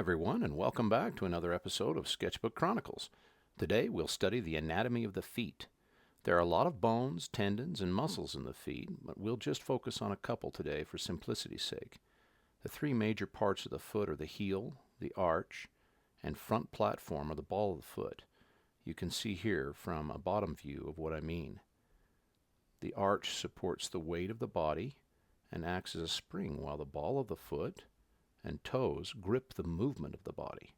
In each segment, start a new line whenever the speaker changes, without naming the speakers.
everyone, and welcome back to another episode of Sketchbook Chronicles. Today we'll study the anatomy of the feet. There are a lot of bones, tendons, and muscles in the feet, but we'll just focus on a couple today for simplicity's sake. The three major parts of the foot are the heel, the arch, and front platform of the ball of the foot. You can see here from a bottom view of what I mean. The arch supports the weight of the body and acts as a spring while the ball of the foot and toes grip the movement of the body,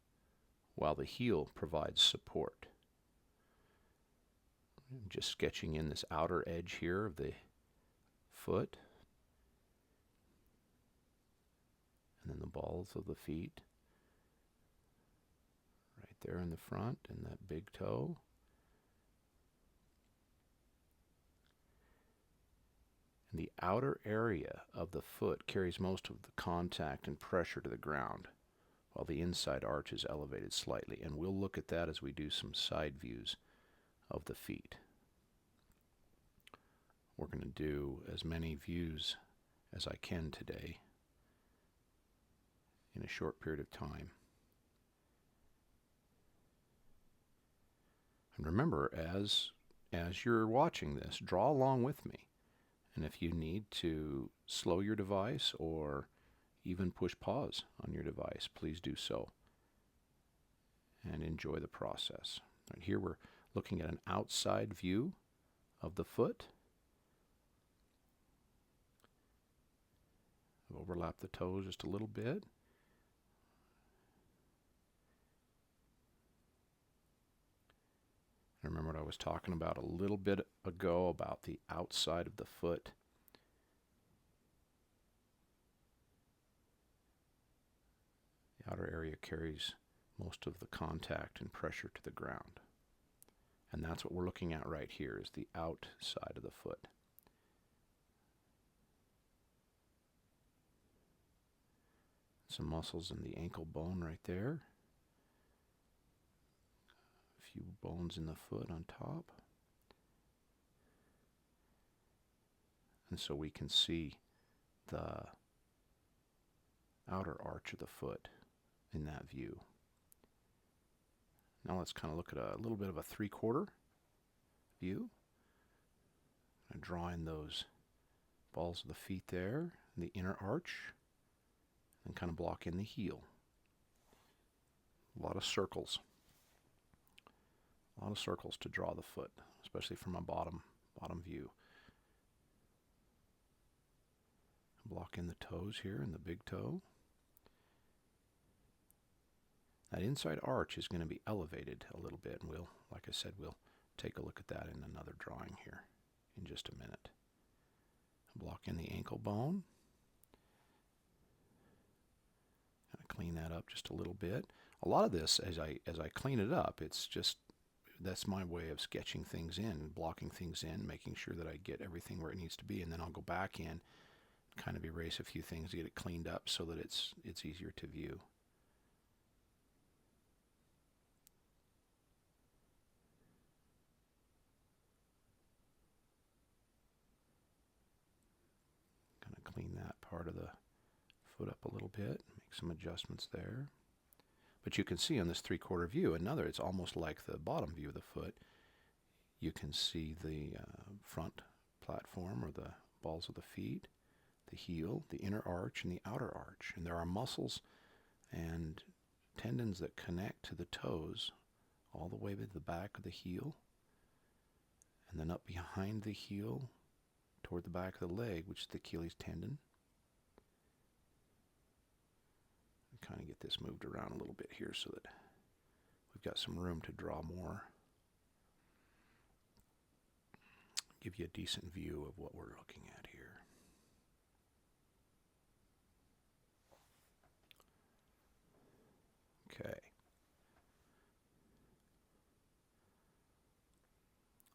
while the heel provides support. I'm just sketching in this outer edge here of the foot, and then the balls of the feet, right there in the front, and that big toe. And the outer area of the foot carries most of the contact and pressure to the ground, while the inside arch is elevated slightly. And we'll look at that as we do some side views of the feet. We're going to do as many views as I can today in a short period of time. And remember, as you're watching this, draw along with me. And if you need to slow your device or even push pause on your device, please do so and enjoy the process. Right here we're looking at an outside view of the foot. I've overlapped the toes just a little bit. Remember what I was talking about a little bit ago about the outside of the foot. The outer area carries most of the contact and pressure to the ground. And that's what we're looking at right here, is the outside of the foot. Some muscles in the ankle bone right there. Few bones in the foot on top. And so we can see the outer arch of the foot in that view. Now let's kind of look at a little bit of a three-quarter view. I'm drawing those balls of the feet there, and the inner arch, and kind of block in the heel. A lot of circles. A lot of circles to draw the foot, especially from a bottom view. Block in the toes here and the big toe. That inside arch is going to be elevated a little bit, and like I said, we'll take a look at that in another drawing here in just a minute. Block in the ankle bone. Kind of clean that up just a little bit. A lot of this, as I clean it up, that's my way of sketching things in, blocking things in, making sure that I get everything where it needs to be, and then I'll go back in, kind of erase a few things, get it cleaned up so that it's easier to view. Kind of clean that part of the foot up a little bit, make some adjustments there. But you can see on this three-quarter view, it's almost like the bottom view of the foot. You can see the front platform or the balls of the feet, the heel, the inner arch, and the outer arch. And there are muscles and tendons that connect to the toes all the way to the back of the heel, and then up behind the heel toward the back of the leg, which is the Achilles tendon. Kind of get this moved around a little bit here so that we've got some room to draw more. Give you a decent view of what we're looking at here. Okay.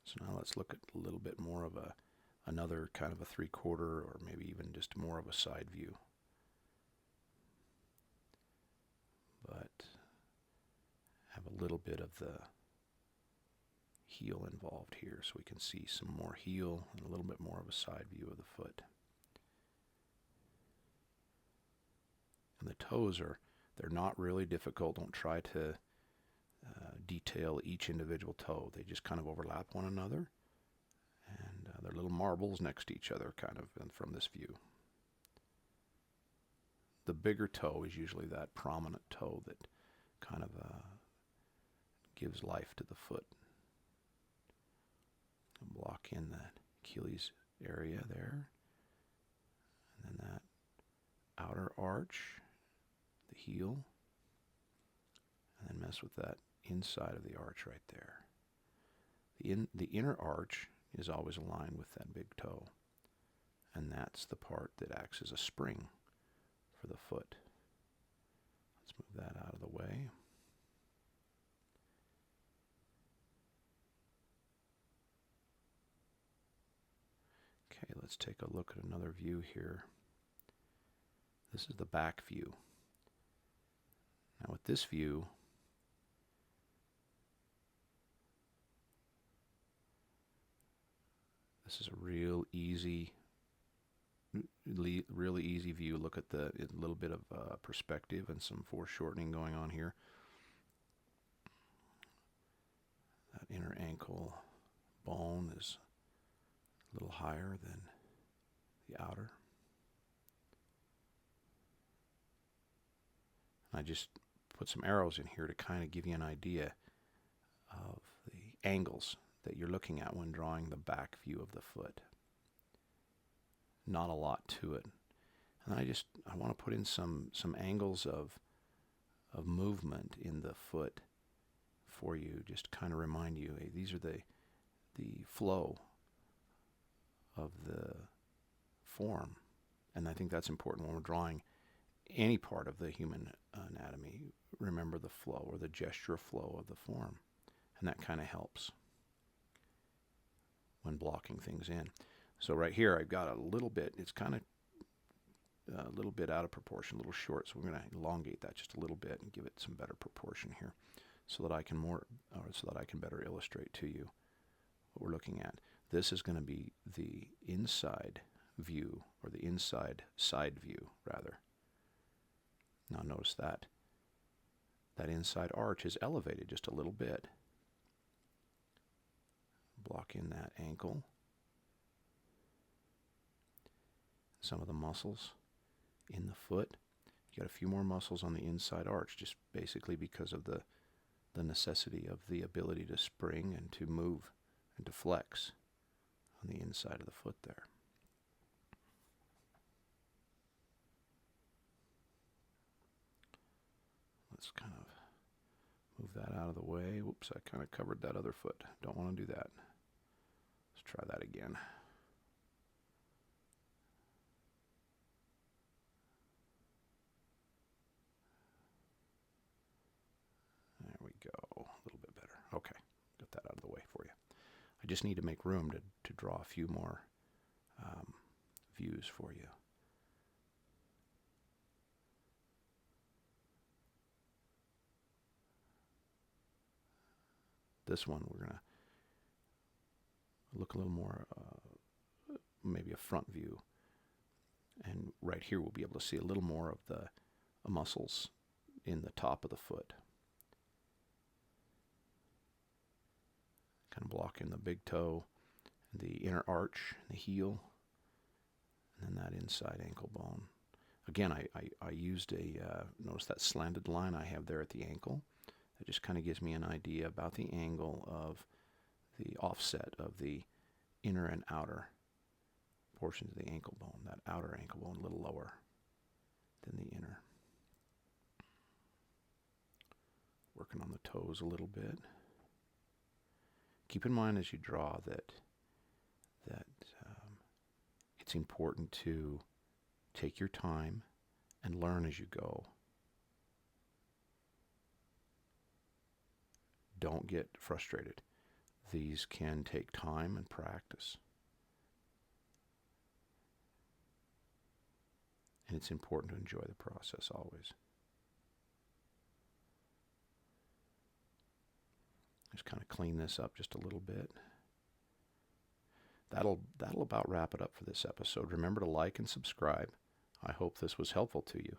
So now let's look at a little bit more of another kind of a three-quarter, or maybe even just more of a side view. But have a little bit of the heel involved here, so we can see some more heel and a little bit more of a side view of the foot. And the toes are They're not really difficult. Don't try to detail each individual toe. They just kind of overlap one another, and they're little marbles next to each other kind of from this view. The bigger toe is usually that prominent toe that kind of gives life to the foot. And block in that Achilles area there, and then that outer arch, the heel, and then mess with that inside of the arch right there. The inner arch is always aligned with that big toe, and that's the part that acts as a spring for the foot. Let's move that out of the way. Okay, let's take a look at another view here. This is the back view. Now with this view, this is a really easy view. Look at the little bit of perspective and some foreshortening going on here. That inner ankle bone is a little higher than the outer. I just put some arrows in here to kind of give you an idea of the angles that you're looking at when drawing the back view of the foot. Not a lot to it. And I want to put in some angles of movement in the foot for you, just to kind of remind you, hey, these are the flow of the form. And I think that's important when we're drawing any part of the human anatomy. Remember the flow or the gesture flow of the form. And that kind of helps when blocking things in. So right here I've got a little bit, it's kind of a little bit out of proportion, a little short, so we're going to elongate that just a little bit and give it some better proportion here so that I can better illustrate to you what we're looking at. This is going to be the inside view, or the inside side view rather. Now notice that inside arch is elevated just a little bit. Block in that ankle. Some of the muscles in the foot. You got a few more muscles on the inside arch, just basically because of the necessity of the ability to spring and to move and to flex on the inside of the foot there. Let's kind of move that out of the way. Whoops, I kind of covered that other foot. Don't want to do that. Let's try that again. There we go. A little bit better. Okay, got that out of the way for you. I just need to make room to draw a few more views for you. This one we're going to look a little more, maybe a front view. And right here we'll be able to see a little more of the muscles in the top of the foot. Kind of block in the big toe, the inner arch, the heel, and then that inside ankle bone. Again, I used notice that slanted line I have there at the ankle. It just kind of gives me an idea about the angle of the offset of the inner and outer portions of the ankle bone. That outer ankle bone a little lower than the inner. Working on the toes a little bit. Keep in mind as you draw that it's important to take your time and learn as you go. Don't get frustrated. These can take time and practice. And it's important to enjoy the process always. Just kind of clean this up just a little bit. That'll about wrap it up for this episode. Remember to like and subscribe. I hope this was helpful to you.